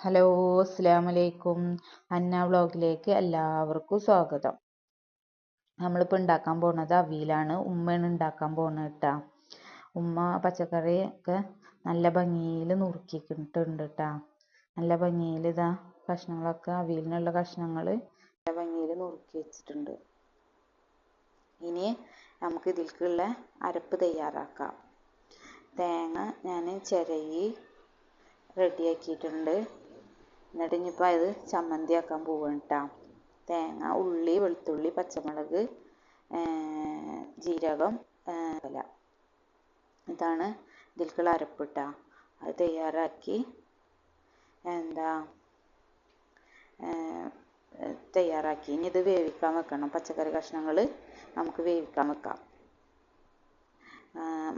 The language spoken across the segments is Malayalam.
ഹലോ, അസ്സലാമു അലൈക്കും. അന്ന വ്ളോഗിലേക്ക് എല്ലാവർക്കും സ്വാഗതം. നമ്മളിപ്പോൾ ഉണ്ടാക്കാൻ പോകുന്നത് അവിയലാണ്. ഉമ്മയാണ് ഉണ്ടാക്കാൻ പോകുന്നത് കേട്ടോ. ഉമ്മ പച്ചക്കറിയൊക്കെ നല്ല ഭംഗിയിൽ നുറുക്കിയിട്ടുണ്ട് കേട്ടോ. നല്ല ഭംഗിയിൽ ഇതാ കഷ്ണങ്ങളൊക്കെ അവിയലിനുള്ള കഷ്ണങ്ങൾ നല്ല ഭംഗിയിൽ നുറുക്കി വെച്ചിട്ടുണ്ട്. ഇനി നമുക്ക് ഇതിലേക്കുള്ള അരപ്പ് തയ്യാറാക്കാം. തേങ്ങ ഞാൻ ചിരകി റെഡിയാക്കിയിട്ടുണ്ട്. എന്നിട്ട് ഇനിയിപ്പോൾ അത് ചമ്മന്തി ആക്കാൻ പോവുകയാണ് കേട്ടോ. തേങ്ങ, ഉള്ളി, വെളുത്തുള്ളി, പച്ചമുളക്, ജീരകം, ഇല, ഇതാണ് ഇതിലേക്കുള്ള അരപ്പ് കേട്ടോ. അത് തയ്യാറാക്കി ഇനി ഇത് വേവിക്കാൻ വെക്കണം. പച്ചക്കറി കഷ്ണങ്ങൾ നമുക്ക് വേവിക്കാൻ വെക്കാം.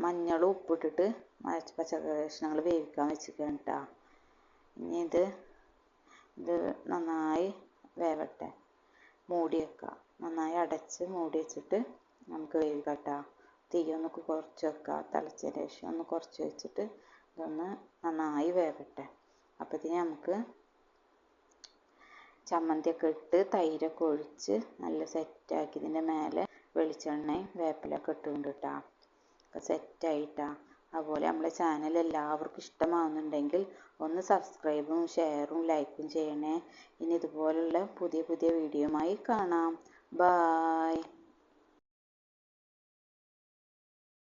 മഞ്ഞളും ഉപ്പിട്ടിട്ട് പച്ചക്കറി കഷ്ണങ്ങൾ വേവിക്കാൻ വെച്ചിരിക്കുകയാണ് കേട്ടോ. ഇനി ഇത് നന്നായി വേവട്ടെ. മൂടി വെക്കാം. നന്നായി അടച്ച് മൂടി വെച്ചിട്ട് നമുക്ക് വേവിക്കാം കേട്ടോ. തീ ഒന്ന് കുറച്ച് വെക്കാം. തിളച്ചതിന് ശേഷം ഒന്ന് കുറച്ച് വെച്ചിട്ട് ഇതൊന്ന് നന്നായി വേവട്ടെ. അപ്പോഴത്തേന് നമുക്ക് ചമ്മന്തിയൊക്കെ ഇട്ട് തൈരൊക്കെ ഒഴിച്ച് നല്ല സെറ്റാക്കി ഇതിൻ്റെ മേലെ വെളിച്ചെണ്ണയും വേപ്പിലൊക്കെ ഇട്ടുകൊണ്ട് കേട്ടോ. ഒക്കെ സെറ്റായിട്ടാ. അതുപോലെ നമ്മളെ ചാനൽ എല്ലാവർക്കും ഇഷ്ടമാവുന്നുണ്ടെങ്കിൽ ഒന്ന് സബ്സ്ക്രൈബും ഷെയറും ലൈക്കും ചെയ്യണേ. ഇനി ഇതുപോലുള്ള പുതിയ വീഡിയോയുമായി കാണാം. ബായ്.